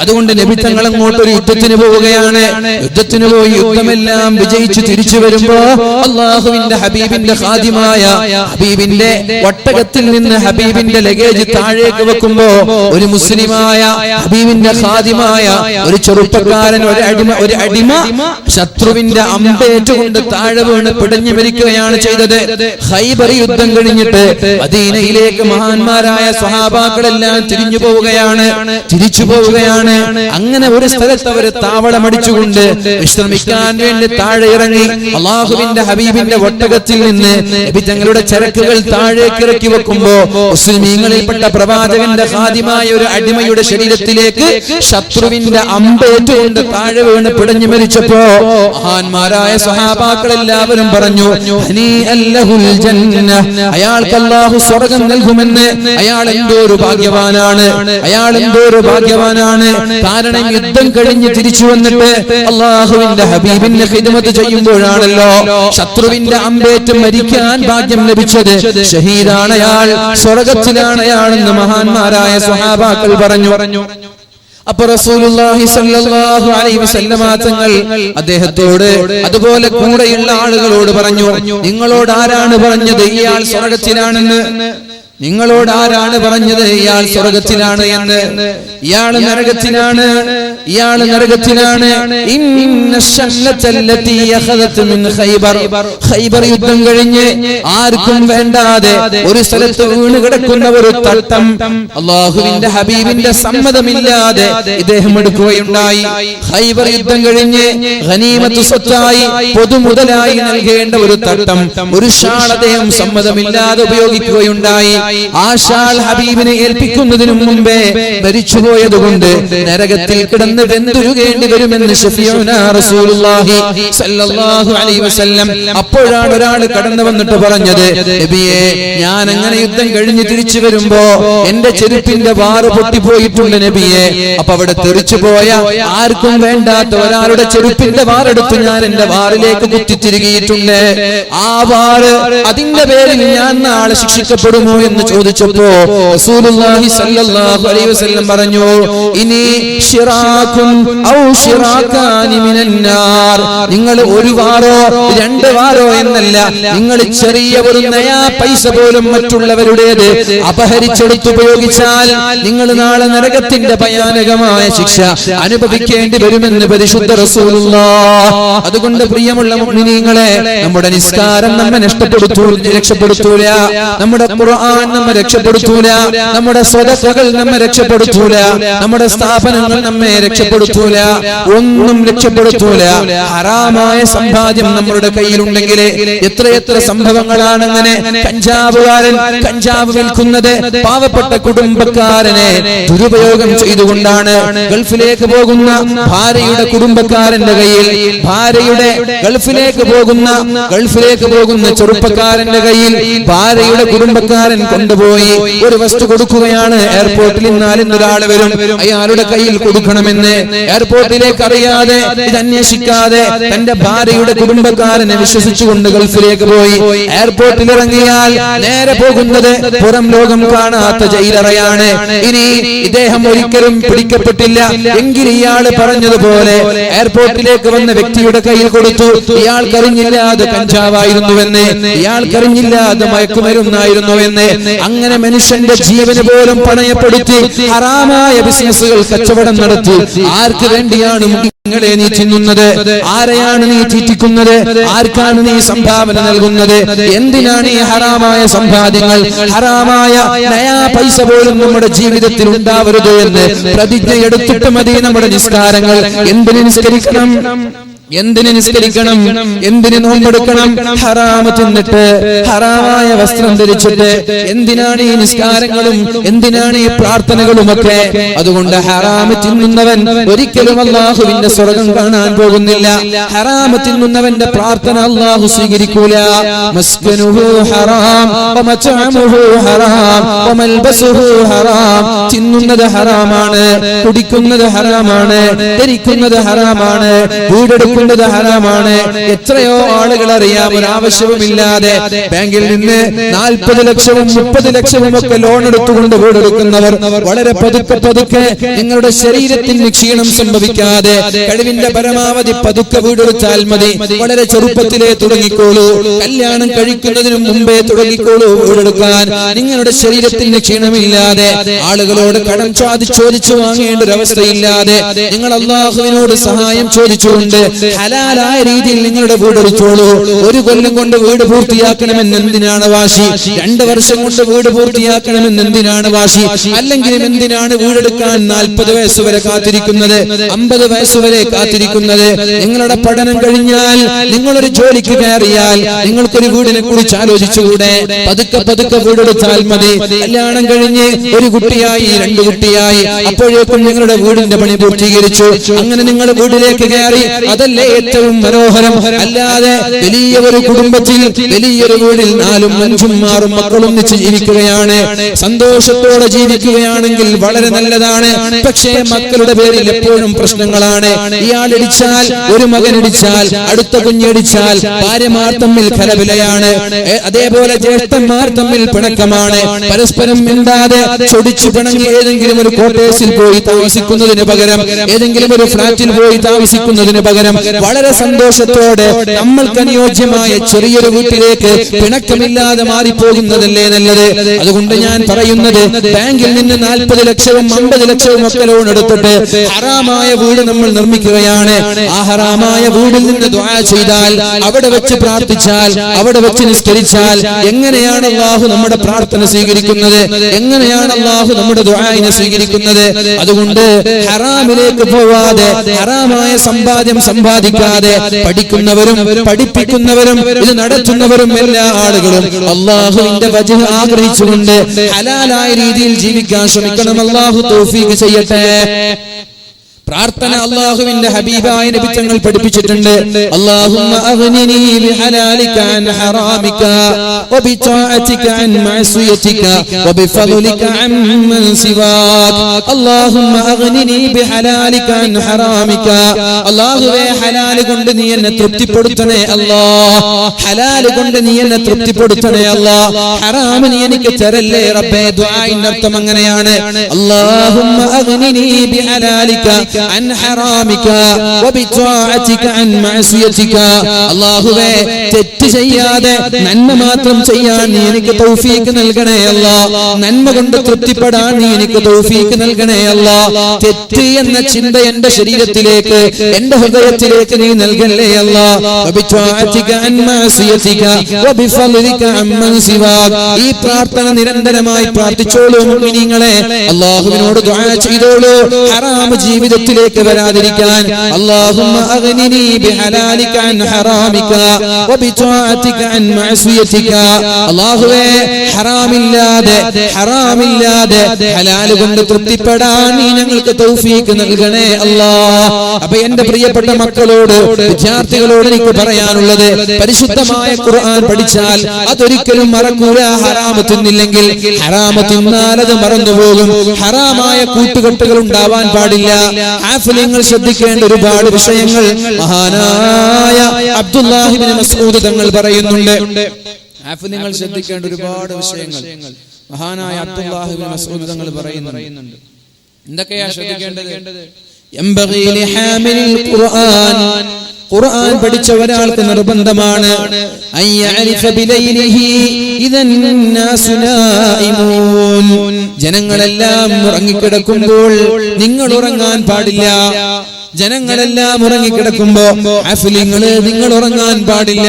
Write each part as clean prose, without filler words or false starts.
അതുകൊണ്ട് നബി തങ്ങൾ അങ്ങോട്ട് ഒരു യുദ്ധത്തിന് പോവുകയാണ്. യുദ്ധത്തിന് പോയി യുദ്ധമെല്ലാം വിജയിച്ചു തിരിച്ചു വരുമ്പോ അള്ളാഹുവിന്റെ ഹബീബിന്റെ ഖാദിമായ ഹബീബിന്റെ ഒട്ടകത്തിൽ നിന്ന് ഹബീബിന്റെ ലഗേജ് താഴേക്ക് വെക്കുമ്പോ ഒരു മുസ്ലിമായ ഹബീബിന്റെ ഖാദിമായ ഒരു ചെറുപ്പക്കാരൻ ഒരു അടിമ ശത്രുവിന്റെ അമ്പേറ്റുകൊണ്ട് താഴെ വീണ് പിടഞ്ഞു മരിക്കുകയാണ് ചെയ്തത്. ഖൈബർ യുദ്ധം കഴിഞ്ഞിട്ട് മദീനയിലേക്ക് മഹാന്മാരായ സ്വഹാബാക്കളെല്ലാം തിരിച്ചു പോവുകയാണ്. അങ്ങനെ ഒരു സ്ഥലത്ത് അവർ താവളമടിച്ചുകൊണ്ട് വിശ്രമിക്കാൻ വേണ്ടി താഴെ ഇറങ്ങി അള്ളാഹുവിന്റെ ഹബീബിന്റെ ഒട്ടകത്തിൽ നിന്ന് നബി തങ്ങളുടെ ചരക്കുകൾ താഴേക്ക് ഇറക്കി വെക്കുമ്പോ മുസ്ലിമീങ്ങളിൽപ്പെട്ട പ്രവാചകന്റെ ഖാദിമായ ഒരു അടിമയുടെ ശരീരത്തിലേക്ക് ശത്രുവിന്റെ അമ്പേറ്റുകൊണ്ട് താഴെ വീണ് പിടഞ്ഞു മരിച്ചപ്പോ മഹാന്മാരായ സ്വഹാബാക്കൾ എല്ലാവരും പറഞ്ഞു, അയാൾക്ക് അല്ലാഹു സ്വർഗ്ഗം നൽകുമെന്ന്. അയാൾ എന്തോ ഒരു ഭാഗ്യവാനാണ്. കാരണം യുദ്ധം കഴിഞ്ഞ് തിരിച്ചു വന്നിട്ട് അള്ളാഹുവിന്റെ ഹബീബിന്റെ ഖിദ്മത്ത് ചെയ്യുമ്പോഴാണല്ലോ ശത്രുവിന്റെ അമ്പേറ്റ് മരിക്കാൻ ഭാഗ്യം ലഭിച്ചത്. ഷഹീദാണ് അയാൾ, സ്വർഗ്ഗത്തിലാണ് അയാളെന്ന് മഹാന്മാരായ സ്വഹാബാക്കൾ പറഞ്ഞു. അപ്പൊ റസൂലുള്ളാഹി സ്വല്ലല്ലാഹു അലൈഹി വസല്ലമ തങ്ങൾ അദ്ദേഹത്തോട് അതുപോലെ കൂടെയുള്ള ആളുകളോട് പറഞ്ഞു, നിങ്ങളോട് ആരാണ് പറഞ്ഞത് ഇയാൾ സ്വർഗ്ഗത്തിലാണെന്ന്? നിങ്ങളോട് ആരാണ് പറഞ്ഞത് ഇയാൾ സ്വർഗ്ഗത്തിലാണ് എന്ന്? ഇയാള് നരകത്തിലാണ്. ഖൈബർ യുദ്ധം കഴിഞ്ഞ് ആർക്കും വേണ്ടാതെ ഒരു സ്ഥലത്ത് വീണ് കിടക്കുന്ന ഒരു തട്ടം അള്ളാഹുവിന്റെ ഹബീബിന്റെ സമ്മതമില്ലാതെ ഇദ്ദേഹം എടുക്കുകയുണ്ടായി. ഖൈബർ യുദ്ധം കഴിഞ്ഞ് ഗനീമത്ത് സ്വത്തായി പൊതുമുതലായി നൽകേണ്ട ഒരു തട്ടം, ഒരു ഷാൾ അദ്ദേഹം സമ്മതമില്ലാതെ ഉപയോഗിക്കുകയുണ്ടായി. ആ ഷാൾ ഹബീബിനെ ഏൽപ്പിക്കുന്നതിനു മുമ്പേ മരിച്ചുപോയതുകൊണ്ട് നരകത്തിൽ കിടന്ന് വെന്തുരുകേണ്ടി വരുമെന്ന് ശഫീഉനാ റസൂലുള്ളാഹി സ്വല്ലല്ലാഹു അലൈഹി വസല്ലം. അപ്പോഴാണ് ഒരാൾ കടന്നു വന്നിട്ട് പറഞ്ഞത്, നബിയേ, ഞാൻ അങ്ങനെ യുദ്ധം കഴിഞ്ഞ് തിരിച്ചു വരുമ്പോ എന്റെ ചെരുപ്പിന്റെ വാറ് പൊട്ടിപ്പോയിട്ടുണ്ട് നബിയേ. അപ്പൊ അവിടെ തെറിച്ചു പോയ ആർക്കും വേണ്ടാത്ത ഒരാളുടെ ചെരുപ്പിന്റെ വാറെടുത്ത് ഞാൻ എന്റെ വാറിലേക്ക് കുത്തിത്തിരികിയിട്ടുണ്ട്. ആ വാറ്, അതിന്റെ പേരിൽ ഞാൻ നാളെ ശിക്ഷിക്കപ്പെടുമോ എന്ന് ചോദിച്ചപ്പോ റസൂലുള്ളാഹി സ്വല്ലല്ലാഹു അലൈഹി വസല്ലം പറഞ്ഞു, ഇനി ശിറാകുൻ ഔ ശിറാകാനി മിനന്നാർ. നിങ്ങൾ ഒരു വാറോ രണ്ട് വാറോ എന്നല്ല, നിങ്ങൾ ചെറിയ ഒരു നയാ പൈസ പോലും മറ്റുള്ളവരുടേത് അപഹരിച്ചെടുത്ത് ഉപയോഗിച്ചാൽ നിങ്ങൾ നാളെ നരകത്തിന്റെ ഭയാനകമായ ശിക്ഷ അനുഭവിക്കേണ്ടി വരുമെന്ന് പരിശുദ്ധ റസൂലുള്ളാഹ്. അതുകൊണ്ട് പ്രിയമുള്ള മുഅ്മിനീങ്ങളെ, നമ്മുടെ നിസ്കാരം നമ്മെ രക്ഷപ്പെടുത്തൂല, നമ്മുടെ ഖുർആൻ നമ്മെ രക്ഷപ്പെടുത്തൂല, നമ്മുടെ സ്വതക്കകൾ നമ്മെ രക്ഷപ്പെടുത്തൂല, നമ്മുടെ സ്ഥാപനങ്ങൾ നമ്മെ രക്ഷപ്പെടുത്തൂല, ഒന്നും രക്ഷപ്പെടുത്തൂല. ഹറാമായ സമ്പാദ്യം നമ്മുടെ കയ്യിലുണ്ടെങ്കിൽ എത്രയെത്ര സംഭവങ്ങളാണ് അങ്ങനെ. കഞ്ചാവുകാരൻ കഞ്ചാവ് വിൽക്കുന്നത് പാവപ്പെട്ട കുടുംബക്കാരനെ ദുരുപയോഗം ചെയ്തുകൊണ്ടാണ്. ഗൾഫിലേക്ക് പോകുന്ന ഭാര്യയുടെ കുടുംബക്കാരന്റെ കയ്യിൽ, ഭാര്യയുടെ ഗൾഫിലേക്ക് പോകുന്ന ചെറുപ്പക്കാരന്റെ കയ്യിൽ ഭാര്യയുടെ കുടുംബക്കാരൻ കൊണ്ടുപോയി ഒരു വസ്തു കൊടുക്കുകയാണ്. എയർപോർട്ടിൽ ഒരാൾ വരും, അയാളുടെ കയ്യിൽ കൊടുക്കണമെന്ന്. എയർപോർട്ടിലേക്ക് അറിയാതെ, ഇത് അന്വേഷിക്കാതെ തന്റെ ഭാര്യയുടെ കുടുംബക്കാരനെ വിശ്വസിച്ചുകൊണ്ട് ഗൾഫിലേക്ക് പോയി. എയർപോർട്ടിൽ ഇറങ്ങിയാൽ നേരെ പോകുന്നത് പുറം ലോകം കാണാത്ത ജയിലറയാണ്. ഇനി ഇദ്ദേഹം ഒരിക്കലും പിടിക്കപ്പെട്ടില്ല എങ്കിൽ ഇയാൾ പറഞ്ഞതുപോലെ എയർപോർട്ടിലേക്ക് വന്ന വ്യക്തിയുടെ കയ്യിൽ കൊടുത്തു. ഇയാൾക്കറിഞ്ഞില്ല അത് കഞ്ചാവായിരുന്നുവെന്ന്, ഇയാൾക്കറിഞ്ഞില്ല അത് മയക്കുമരുന്നായിരുന്നുവെന്ന്. അങ്ങനെ മനുഷ്യന്റെ ജീവന് പോലും പണയപ്പെടുത്തി ഹറാമായ ബിസിനസ്സുകൾ കച്ചവടം നടത്തി. ആർക്ക് വേണ്ടിയാണ് നിങ്ങളെ നീ തിന്നുന്നത്? ആരെയാണ് നീ തീറ്റിക്കുന്നത്? ആർക്കാണ് നീ സംഭാവന നൽകുന്നത്? എന്തിനാണ് ഈ ഹറാമായ സമ്പാദ്യങ്ങൾ, ഹറാമായ നയാ പൈസ പോലും നമ്മുടെ ജീവിതത്തിൽ ഉണ്ടാവരുത് എന്ന് പ്രതിജ്ഞ എടുത്തിട്ട് മതി നമ്മുടെ നിസ്കാരങ്ങൾ. എന്തിന് നിസ്കരിക്കണം? എന്തിന് നോമ്പെടുക്കണം? ഹറാമ് തിന്നിട്ട്, ഹറാമായ വസ്ത്രം ധരിച്ചിട്ട് എന്തിനാണ് ഈ നിസ്കാരങ്ങളും, എന്തിനാണ് ഈ പ്രാർത്ഥനകളുമൊക്കെ? അതുകൊണ്ട് ഹറാമ് തിന്നുന്നവൻ ഒരിക്കലും അല്ലാഹുവിന്റെ സ്വർഗ്ഗം കാണാൻ പോകുന്നില്ല. ഹറാമ് തിന്നുന്നവന്റെ പ്രാർത്ഥന അല്ലാഹു സ്വീകരിക്കൂല. മസ്കനുഹു ഹറാം വമത്അമുഹു ഹറാം വമൽബസുഹു ഹറാം. തിന്നുന്നത് ഹറാമാണ്, കുടിക്കുന്നത് ഹറാമാണ്, ധരിക്കുന്നത് ഹറാമാണ്, വീടെടുക്കുന്നത് വീടെടുക്കുന്നത് ഹറാമാണ്. എത്രയോ ആളുകൾ അറിയാം, ഒരാവശ്യവുമില്ലാതെ ബാങ്കിൽ നിന്ന് 40 ലക്ഷവും 30 ലക്ഷവും ഒക്കെ ലോൺ എടുത്തുകൊണ്ട് വീടെടുക്കുന്നവർ. വളരെ പതുക്കെ നിങ്ങളുടെ ശരീരത്തിന് ക്ഷീണം സംഭവിക്കാതെ കഴിവിന്റെ പരമാവധി പതുക്കെ വീടെടുത്താൽ മതി. വളരെ ചെറുപ്പത്തിലേ തുടങ്ങിക്കോളൂ, കല്യാണം കഴിക്കുന്നതിന് മുമ്പേ തുടങ്ങിക്കോളൂ വീടെടുക്കാൻ. നിങ്ങളുടെ ശരീരത്തിന് ക്ഷീണമില്ലാതെ, ആളുകളോട് കടം ചോദിച്ചു വാങ്ങേണ്ട ഒരു അവസ്ഥയില്ലാതെ, നിങ്ങൾ അള്ളാഹുവിനോട് സഹായം ചോദിച്ചുകൊണ്ട് ഹലാലായ രീതിയിൽ നിങ്ങളുടെ വീടെടുത്തോളൂ. 1 കൊല്ലം കൊണ്ട് വീട് പൂർത്തിയാക്കണമെന്ന് എന്തിനാണ് വാശി? 2 വർഷം കൊണ്ട് വീട് പൂർത്തിയാക്കണമെന്ന് എന്തിനാണ് വാശി? അല്ലെങ്കിലും എന്തിനാണ് വീടെടുക്കാൻ 40 വയസ്സ് വരെ കാത്തിരിക്കുന്നത്, 50 വയസ്സ് വരെ കാത്തിരിക്കുന്നത്? നിങ്ങളുടെ പഠനം കഴിഞ്ഞാൽ, നിങ്ങളൊരു ജോലിക്ക് കയറിയാൽ നിങ്ങൾക്കൊരു വീടിനെ കുറിച്ച് ആലോചിച്ചുകൂടെ? പതുക്കെ വീടെടുത്താൽ മതി. കല്യാണം കഴിഞ്ഞ് 1 കുട്ടിയായി, 2 കുട്ടിയായി, അപ്പോഴേക്കും നിങ്ങളുടെ വീടിന്റെ പണി പൂർത്തീകരിച്ചു. അങ്ങനെ നിങ്ങൾ വീട്ടിലേക്ക് കയറി. അതല്ലേ ഏറ്റവും മനോഹരം? അല്ലാതെ വലിയ ഒരു കുടുംബത്തിൽ, വലിയൊരു വീടിൽ 4ഉം 5ഉം 6ഉം മക്കളും ഒന്നിച്ച് ജീവിക്കുകയാണ്. സന്തോഷത്തോടെ ജീവിക്കുകയാണെങ്കിൽ വളരെ നല്ലതാണ്. പക്ഷേ മക്കളുടെ പേരിൽ എപ്പോഴും പ്രശ്നങ്ങളാണ്. ഇയാൾ ഇടിച്ചാൽ, ഒരു മകൻ ഇടിച്ചാൽ, അടുത്ത കുഞ്ഞിടിച്ചാൽ ഭാര്യമാർ തമ്മിൽ കലവിലയാണ്. അതേപോലെ ജ്യേഷ്ഠന്മാർ തമ്മിൽ പിണക്കമാണ്. പരസ്പരം മിണ്ടാതെ ചൊടിച്ചു പിണങ്ങി ഏതെങ്കിലും ഒരു ക്വാർട്ടേഴ്സിൽ പോയി താമസിക്കുന്നതിന് പകരം, ഏതെങ്കിലും ഒരു ഫ്ലാറ്റിൽ പോയി താമസിക്കുന്നതിന് പകരം വളരെ സന്തോഷത്തോടെ നമ്മൾക്ക് അനുയോജ്യമായ ചെറിയൊരു വീട്ടിലേക്ക് പിണക്കമില്ലാതെ മാറിപ്പോകുന്നതല്ലേ നല്ലത്? അതുകൊണ്ട് ഞാൻ പറയുന്നത്, ബാങ്കിൽ നിന്ന് 40 ലക്ഷവും 50 ലക്ഷവും ഒക്കെ ലോൺ എടുത്തിട്ട് ഹറാമായ വീട് നമ്മൾ നിർമ്മിക്കുകയാണ്. ആ ഹറാമായ വീടിൽ നിന്ന് ദുആ ചെയ്താൽ, അവിടെ വെച്ച് പ്രാർത്ഥിച്ചാൽ, അവിടെ വെച്ച് നിസ്കരിച്ചാൽ എങ്ങനെയാണ് അല്ലാഹു നമ്മുടെ പ്രാർത്ഥന സ്വീകരിക്കുന്നത്? എങ്ങനെയാണ് അല്ലാഹു നമ്മുടെ ദുആഇനെ സ്വീകരിക്കുന്നത്? അതുകൊണ്ട് ഹറാമിലേക്ക് പോവാതെ, ഹറാമായ സമ്പാദ്യം സമ്പാദിക്കാതെ, പഠിക്കുന്നവരും പഠിപ്പിക്കുന്നവരും ഇത് നടത്തുന്നവരും എല്ലാ ആളുകളും അല്ലാഹുവിന്റെ വജ്ഹ് ആഗ്രഹിച്ചുകൊണ്ട് ഹലാലായ രീതിയിൽ ജീവിക്കാൻ ശ്രമിക്കണം. അല്ലാഹു തൗഫീഖ് ചെയ്യട്ടെ. പ്രാർത്ഥന അല്ലാഹുവിന്റെ ഹബീബായ നബി തങ്ങൾ പഠിപ്പിച്ചിട്ടുണ്ട്. അല്ലാഹുമ്മ അഗ്നിനി ബിഹലാലിക അൻ ഹറാമിക വബിതാഅതിക അൻ മഅസിയതിക വബിഫദ്ലിക അമ്മൻ സിവാക. അല്ലാഹുമ്മ അഗ്നിനി ബിഹലാലിക അൻ ഹറാമിക. അല്ലാഹുവേ, ഹലാൽ കൊണ്ട് നീ എന്നെ തൃപ്തിപ്പെടുത്തണേ അല്ലാഹ്. ഹലാൽ കൊണ്ട് നീ എന്നെ തൃപ്തിപ്പെടുത്തണേ അല്ലാഹ്. ഹറാം നീ എനിക്ക് തരല്ലേ റബ്ബേ. ദുആഇന്റെ അർത്ഥം അങ്ങനെയാണ്. അല്ലാഹുമ്മ അഗ്നിനി ബിഹലാലിക അൻ ഹറാമിക വബിതാഅതിക അൻ മഅസിയതിക. അല്ലാഹുവേ, തെറ്റ് ചെയ്യാതെ നന്മ മാത്രം ചെയ്യാൻ നീ എനിക്ക് തൗഫീഖ് നൽകണേ അല്ലാഹ്. നന്മ കൊണ്ട് തൃപ്തിപ്പെടാൻ നീ എനിക്ക് തൗഫീഖ് നൽകണേ അല്ലാഹ്. തെറ്റ് എന്ന ചിന്ത എന്റെ ശരീരത്തിലേക്ക്, എന്റെ ഹൃദയത്തിലേക്ക് നീ നൽകല്ലേ അല്ലാഹ്. വബിതാഅതിക അൻ മഅസിയതിക വബിഫദ്ലിക അമ്മൻ സിവാക. ഈ പ്രാർത്ഥന നിരന്തരമായി പ്രാർത്ഥിച്ചോളൂ മുഅ്മിനീങ്ങളെ. അല്ലാഹുവിനോട് ദുആ ചെയ്തോളൂ, ഹറാം ജീവിതത്തിലേക്ക് വരാതിരിക്കാൻ. അല്ലാഹുമ്മ അഗ്നിനി ബിഹലാലിക അൻ ഹറാമിക വബിതാഅതിക അൻ മഅസിയതിക. അല്ലാഹുവേ, ഹറാമില്ലാതെ ഹലാൽ കൊണ്ട് തൃപ്തിപ്പെടാൻ നീ ഞങ്ങൾക്ക് തൗഫീഖ് നൽകണേ അല്ലാഹ്. അപ്പൊ എന്റെ പ്രിയപ്പെട്ട മക്കളോട്, വിദ്യാർത്ഥികളോട് എനിക്ക് പറയാനുള്ളത്, പരിശുദ്ധമായ ഖുർആൻ പഠിച്ചാൽ അതൊരിക്കലും മറക്കൂല. ഹറാമ് തിന്നില്ലെങ്കിൽ, ഹറാമ് തിന്നാൽ അത് മറന്നുപോകും. ഹറാമായ കൂട്ടുകെട്ടുകൾ ഉണ്ടാവാൻ പാടില്ല. ഹാഫിലിങ്ങൾ ശ്രദ്ധിക്കേണ്ട ഒരുപാട് വിഷയങ്ങൾ മഹാനായ അബ്ദുല്ലാഹി ഇബ്നു മസ്ഊദ് തങ്ങൾ പറയുന്നുണ്ട്. ഹാഫിലിങ്ങൾ ശ്രദ്ധിക്കേണ്ട ഒരുപാട് വിഷയങ്ങൾ മഹാനായ അബ്ദുല്ലാഹി ഇബ്നു മസ്ഊദ് തങ്ങൾ പറയുന്നുണ്ട്. എന്തൊക്കെയാ ശ്രദ്ധിക്കേണ്ടത്? യംബഗി ലിഹാമിലിൽ ഖുർആൻ. ഖുർആൻ പഠിച്ച ഒരാൾക്ക് നിർബന്ധമാണ് അയ്യഅരിഫ ബിലൈലിഹി ഇദൻ നാസു നായിമൂൻ. ജനങ്ങളെല്ലാം ഉറങ്ങിക്കിടക്കുമ്പോൾ നിങ്ങൾ ഉറങ്ങാൻ പാടില്ല. ജനങ്ങളെല്ലാം ഉറങ്ങിക്കിടക്കുമ്പോ നിങ്ങൾ ഉറങ്ങാൻ പാടില്ല.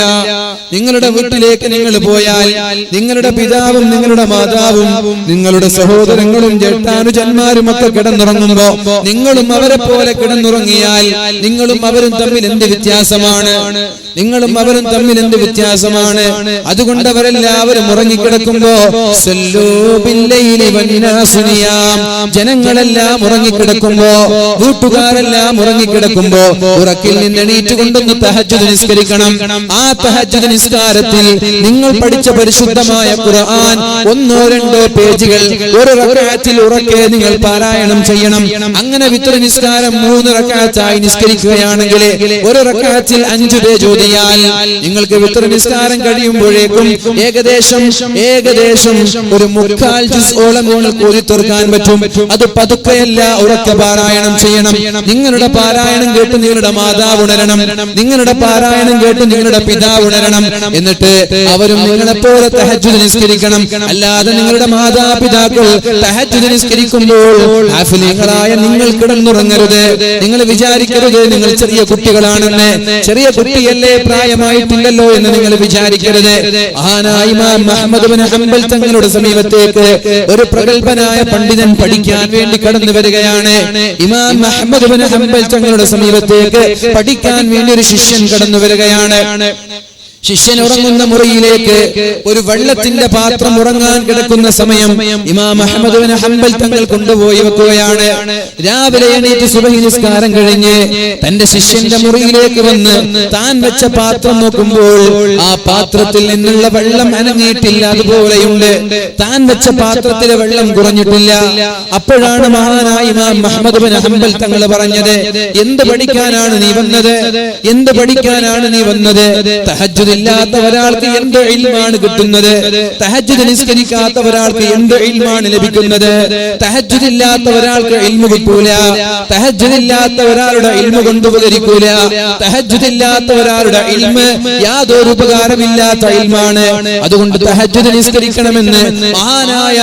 നിങ്ങളുടെ വീട്ടിലേക്ക് നിങ്ങൾ പോയാൽ നിങ്ങളുടെ പിതാവും നിങ്ങളുടെ മാതാവും നിങ്ങളുടെ സഹോദരങ്ങളും ജേഷ്ഠാനുജന്മാരും ഒക്കെ കിടന്നുറങ്ങുമ്പോ നിങ്ങളും അവരെ പോലെ കിടന്നുറങ്ങിയാൽ നിങ്ങളും അവരും തമ്മിൽ എന്ത് വ്യത്യാസമാണ്? നിങ്ങളും അവരും തമ്മിൽ എന്ത് വ്യത്യാസമാണ്? അതുകൊണ്ട് അവരെല്ലാവരും ഉറങ്ങിക്കിടക്കുമ്പോ ജനങ്ങളെല്ലാം ഉറങ്ങിക്കിടക്കുമ്പോ, വീട്ടുകാരെല്ലാം ഉറങ്ങിക്കിടക്കുമ്പോ ഉറക്കിൽ നിന്ന് എണീറ്റ് കൊണ്ടൊന്ന് തഹജ്ജുദ് നിസ്കരിക്കണം. ആ തഹജ്ജുദ് നിസ്കാരത്തിൽ നിങ്ങൾ പഠിച്ച പരിശുദ്ധമായ ഖുർആൻ 1-2 പേജുകൾ ഒരു റക്അത്തിൽ ഉറക്കെ നിങ്ങൾ പാരായണം ചെയ്യണം. അങ്ങനെ വിത്ർ നിസ്കാരം 3 റക്അത്തായി നിസ്കരിക്കുകയാണെങ്കിൽ ഒരു റക്അത്തിൽ 5 പേജ് ഓതിയാൽ നിങ്ങൾക്ക് വിത്ർ നിസ്കാരം കഴിയുമ്പോഴേക്കും ഏകദേശം ഒരു 3/4 ജുസ്ഓളം നിങ്ങൾക്ക് ഓതി തീർക്കാൻ പറ്റും. അത് പതുക്കെയല്ല, ഉറക്കെ പാരായണം ചെയ്യണം. നിങ്ങളുടെ പാരായണം കേട്ട് നിങ്ങളുടെ മാതാവ് ഉണരണം, നിങ്ങളുടെ പാരായണം കേട്ട് നിങ്ങളുടെ പിതാവ് ഉണരണം. എന്നിട്ട് അവരും നിങ്ങളെപ്പോലെ തഹജ്ജുദ് നിസ്കരിക്കണം. അല്ലാതെ നിങ്ങളുടെ മാതാപിതാക്കൾ തഹജ്ജുദ് നിസ്കരിക്കുമ്പോൾ ഹാഫിലീങ്ങളായ നിങ്ങൾ കിടന്നുറങ്ങരുത്. നിങ്ങൾ വിചാരിക്കരുത് നിങ്ങൾ ചെറിയ കുട്ടികളാണെന്ന്. ചെറിയ കുട്ടിയല്ലേ, പ്രായമായിട്ടില്ലല്ലോ എന്ന് നിങ്ങൾ വിചാരിക്കരുത്. മഹാനായ ഇമാം അഹ്മദ് ഇബ്നു ഹംബൽ തങ്ങളുടെ സമീപത്തേക്ക് ഒരു പ്രഗൽഭനായ പണ്ഡിതൻ പഠിക്കാൻ വേണ്ടി കടന്നു വരികയാണ്. ഇമാം അഹ്മദ് ഇബ്നു ഹംബൽ തങ്ങളുടെ സമീപത്തേക്ക് പഠിക്കാൻ വേണ്ടി ഒരു ശിഷ്യൻ കടന്നു വരികയാണ്. ശിഷ്യൻ ഉറങ്ങുന്ന മുറിയിലേക്ക് ഒരു വെള്ളത്തിന്റെ പാത്രം ഉറങ്ങാൻ കിടക്കുന്ന സമയം ഇമാം അഹ്മദ് ഇബ്നു ഹംബൽ തങ്ങൾ കൊണ്ടുപോയി വെക്കുകയാണ്. രാവിലെ എണീറ്റ് സുബഹി നിസ്കാരം കഴിഞ്ഞ് തന്റെ ശിഷ്യന്റെ മുറിയിലേക്ക് വന്ന് താൻ വെച്ച പാത്രം നോക്കുമ്പോൾ ആ പാത്രത്തിൽ നിന്നുള്ള വെള്ളം അനങ്ങിയിട്ടില്ല, അതുപോലെയുണ്ട്. താൻ വെച്ച പാത്രത്തിലെ വെള്ളം കുറഞ്ഞിട്ടില്ല. അപ്പോഴാണ് മഹാനായ ഇമാം അഹ്മദ് ഇബ്നു ഹംബൽ തങ്ങൾ പറഞ്ഞത്, എന്ത് പഠിക്കാനാണ് നീ വന്നത്? എന്ത് പഠിക്കാനാണ് നീ വന്നത്? തഹജ്ജുദ് ഇല്ലാത്ത ഒരാൾക്ക് എന്ത് ഇൽമാണ് കിട്ടുന്നത്? തഹജ്ജുദ് നിസ്കരിക്കാത്ത ഒരാൾക്ക് എന്ത് ഇൽമാണ് ലഭിക്കുന്നത്? തഹജ്ജുദ് ഇല്ലാത്ത ഒരാൾക്ക് ഇൽമു കിട്ടൂല. തഹജ്ജുദ് ഇല്ലാത്ത ഒരാളുടെ ഇൽമു കൊണ്ട് ഉപകരിക്കൂല. തഹജ്ജുദ് ഇല്ലാത്ത ഒരാളുടെ ഇൽമ് യാതൊരു ഉപകാരമില്ലാത്ത ഇൽമാണ്. അതുകൊണ്ട് തഹജ്ജുദ് നിസ്കരിക്കണമെന്ന് മഹാനായ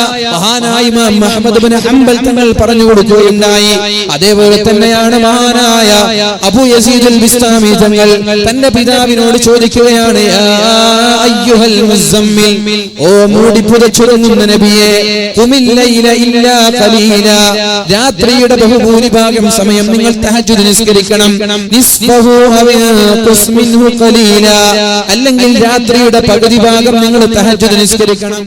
ഇമാം അഹ്മദ് ഇബ്നു ഹംബൽ തങ്ങൾ പറഞ്ഞു കൊടുക്കുകയുണ്ടായി. അതേപോലെ തന്നെയാണ് മഹാനായ അബൂ യസീദ് അൽ ബിസ്താമി തങ്ങൾ തന്റെ പിതാവിനോട് ചോദിക്കുകയാണ്, അയ്യുഹൽ മുസമ്മിൽ, ഓ മൂടി പുതച്ചുറങ്ങുന്ന നബിയേ, ഖുമിൽ ലൈല ഇല്ലാ ഖലീല, രാത്രിയുടെ ബഹുഭൂരിഭാഗം സമയം നിങ്ങൾ തഹജ്ജുദ് നിസ്കരിക്കണം. നിസ്ഫഹു അവ ഖുസ് മിൻഹു ഖലീല, അല്ലെങ്കിൽ രാത്രിയുടെ പകുതി ഭാഗം നിങ്ങൾ തഹജ്ജുദ് നിസ്കരിക്കണം.